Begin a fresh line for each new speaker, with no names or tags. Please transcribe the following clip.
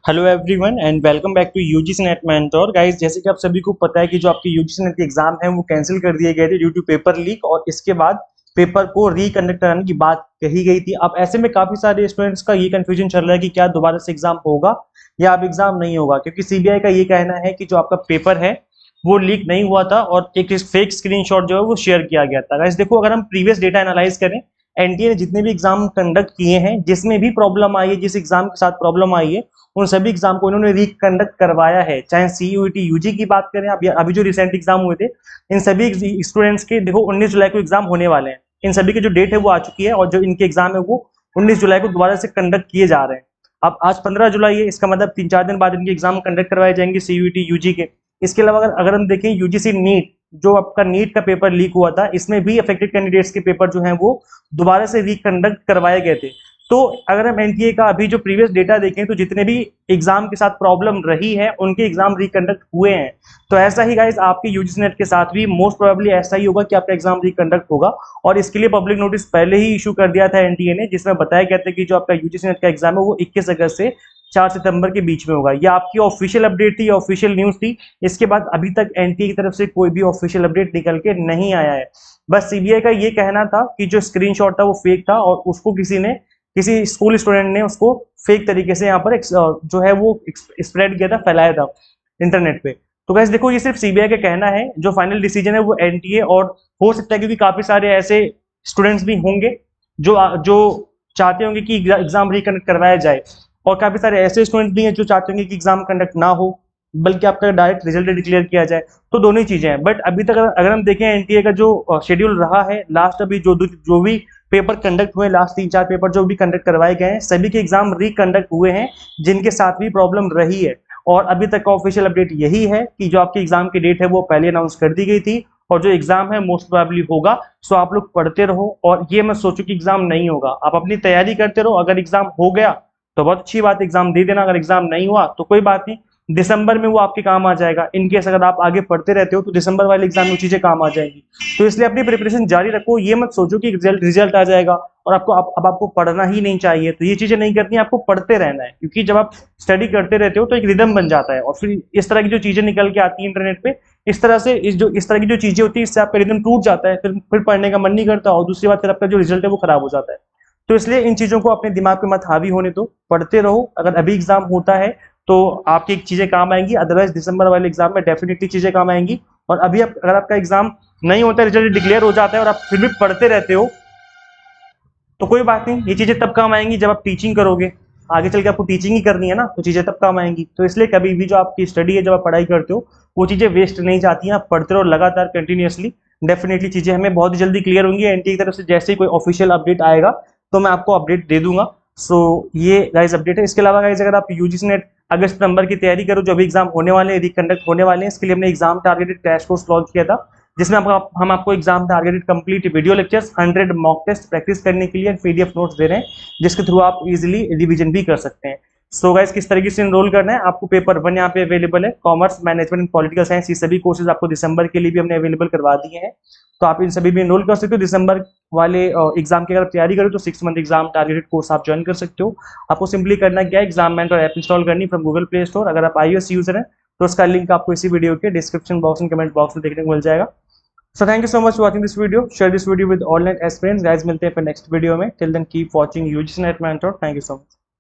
Hello everyone and welcome back to UGC NET mentor guys. जैसे कि आप सभी को पता है कि जो आपके यूजीसी नेट के एग्जाम है वो कैंसिल कर दिए गए थे ड्यू टू पेपर लीक, और इसके बाद पेपर को रिकंडक्ट कराने की बात कही गई थी। अब ऐसे में काफी सारे स्टूडेंट्स का ये कंफ्यूजन चल रहा है कि क्या दोबारा से एग्जाम होगा या अब एग्जाम नहीं होगा, क्योंकि सीबीआई का ये कहना है कि जो आपका पेपर है वो लीक नहीं हुआ था और एक फेक स्क्रीनशॉट जो है वो शेयर किया गया था। गाइस देखो, अगर हम प्रीवियस डेटा एनालाइज करें, एनटीए ने जितने भी एग्जाम कंडक्ट किए हैं, जिसमें भी प्रॉब्लम आई है, जिस एग्जाम के साथ प्रॉब्लम आई है, उन सभी एग्जाम को इन्होंने रिकंडक्ट करवाया है। चाहे सीयूईटी यूजी की बात करें, अभी जो रिसेंट एग्जाम हुए थे, इन सभी स्टूडेंट्स के देखो 19 जुलाई को एग्जाम होने वाले हैं। इन सभी की जो डेट है वो आ चुकी है और जो इनके एग्जाम है वो 19 जुलाई को दोबारा से कंडक्ट किए जा रहे हैं। अब आज 15 जुलाई है, इसका मतलब 3-4 दिन बाद इनके एग्जाम कंडक्ट करवाए जाएंगे सीयूईटी यूजी के। इसके अलावा अगर हम देखें यूजीसी नीट, जो आपका नीट का पेपर लीक हुआ था, इसमें भी अफेक्टेड कैंडिडेट्स के पेपर जो हैं वो दोबारा से रिकंडक्ट करवाए गए थे। तो अगर हम एनटीए का अभी जो प्रीवियस डेटा देखें तो जितने भी एग्जाम के साथ प्रॉब्लम रही है उनके एग्जाम रिकंडक्ट हुए हैं। तो ऐसा ही गाइस आपके यूजीसी नेट के साथ भी मोस्ट प्रोबेबली ऐसा ही होगा कि आपका एग्जाम रिकंडक्ट होगा, और इसके लिए पब्लिक नोटिस पहले ही इशू कर दिया था एनटीए ने, जिसमें बताया गया था कि जो आपका यूजीसी नेट का एग्जाम है वो 21 अगस्त से 4 सितंबर के बीच में होगा। ये आपकी ऑफिशियल अपडेट थी, ऑफिशियल न्यूज थी। इसके बाद अभी तक एनटीए की तरफ से कोई भी ऑफिशियल अपडेट निकल के नहीं आया है। बस सीबीआई का ये कहना था कि जो स्क्रीनशॉट था वो फेक था और उसको किसी स्कूल स्टूडेंट ने उसको फेक तरीके से यहाँ पर जो है वो स्प्रेड किया था, फैलाया था इंटरनेट पे। तो गाइस देखो, ये सिर्फ सीबीआई का कहना है, जो फाइनल डिसीजन है वो एनटीए, और हो सकता है क्योंकि काफी सारे ऐसे स्टूडेंट्स भी होंगे जो चाहते होंगे कि एग्जाम रिकंडक्ट करवाया जाए, और काफी सारे ऐसे स्टूडेंट भी हैं जो चाहते होंगे कि एग्जाम कंडक्ट ना हो बल्कि आपका डायरेक्ट रिजल्ट डिक्लेयर किया जाए। तो दोनों ही चीजें हैं। बट अभी तक अगर हम देखें एनटीए का जो शेड्यूल रहा है, लास्ट अभी जो भी पेपर कंडक्ट हुए, लास्ट 3-4 पेपर जो भी कंडक्ट करवाए गए हैं, सभी के एग्जाम रिकंडक्ट हुए हैं जिनके साथ भी प्रॉब्लम रही है। और अभी तक का ऑफिशियल अपडेट यही है कि जो आपके एग्जाम की डेट है वो पहले अनाउंस कर दी गई थी, और जो एग्जाम है मोस्ट प्रोबेबली होगा। सो आप लोग पढ़ते रहो और ये मत सोचो कि एग्जाम नहीं होगा, आप अपनी तैयारी करते रहो। अगर एग्जाम हो गया तो बहुत अच्छी बात, एग्जाम दे देना। अगर एग्जाम नहीं हुआ तो कोई बात नहीं, दिसंबर में वो आपके काम आ जाएगा। इनकेस अगर आप आगे पढ़ते रहते हो तो दिसंबर वाले एग्जाम में चीजें काम आ जाएंगी। तो इसलिए अपनी प्रिपरेशन जारी रखो, ये मत सोचो कि रिजल्ट आ जाएगा और अब आपको पढ़ना ही नहीं चाहिए। तो ये चीजें नहीं करनी, आपको पढ़ते रहना है, क्योंकि जब आप स्टडी करते रहते हो तो एक रिदम बन जाता है, और फिर इस तरह की जो चीजें निकल के आती है इंटरनेट पे, इस तरह की जो चीजें होती है, इससे आपका रिदम टूट जाता है, फिर पढ़ने का मन नहीं करता, और दूसरी बात फिर आपका जो रिजल्ट है वो खराब हो जाता है। तो इसलिए इन चीजों को अपने दिमाग पे मत हावी होने दो, पढ़ते रहो। अगर अभी एग्जाम होता है तो आपकी चीजें काम आएंगी, अदरवाइज दिसंबर वाले एग्जाम में डेफिनेटली चीजें काम आएंगी। और अभी अगर आपका एग्जाम नहीं होता, रिजल्ट डिक्लेयर हो जाता है और आप फिर भी पढ़ते रहते हो, तो कोई बात नहीं, ये चीजें तब काम आएंगी जब आप टीचिंग करोगे। आगे चल के आपको टीचिंग ही करनी है ना, तो चीजें तब काम आएंगी। तो इसलिए कभी भी जो आपकी स्टडी है, जब आप पढ़ाई करते हो, वो चीजें वेस्ट नहीं जाती हैं। आप पढ़ते रहो लगातार कंटिन्यूअसली, डेफिनेटली चीजें हमें बहुत जल्दी क्लियर होंगी। एनटीए की तरफ से जैसे ही कोई ऑफिशियल अपडेट आएगा तो मैं आपको अपडेट दे दूंगा। सो ये गाइस अपडेट है। इसके अलावा गाइस, अगर आप यूजीसी नेट अगस्त सितंबर की तैयारी करो, जो भी एग्जाम होने वाले हैं, रिकंडक्ट होने वाले हैं, इसके लिए हमने exam targeted crash course launch किया था, जिसमें हम आपको exam targeted complete video lectures, 100 mock test practice करने के लिए पीडीएफ नोट्स दे रहे हैं, जिसके थ्रू आप इजीली रिवीजन भी कर सकते हैं। सो गाइस, किस तरीके से इनरोल करना है, आपको पेपर 1 यहाँ पे अवेलेबल है, commerce, management and political science. ये सभी कोर्सेज आपको दिसंबर के लिए भी हमने अवेलेबल करवा दिए हैं, तो आप इन सभी में इनरोल कर सकते हो। दिसंबर वाले एग्जाम की अगर तैयारी करो तो 6 मंथ एग्जाम टारगेटेड कोर्स आप ज्वाइन कर सकते हो। आपको सिंपली करना क्या है, एग्जाम मेंटर ऐप इंस्टॉल करनी फ्रॉम गूगल प्ले स्टोर। अगर आप iOS यूजर हैं तो उसका लिंक आपको इसी वीडियो के description box and comment box में देखने को मिल जाएगा। So thank you so much for watching this video. Share this video with online aspirants. Guys, मिलते हैं फिर नेक्स्ट वीडियो में. Till then keep watching UGC Net Mentor. Thank you so much.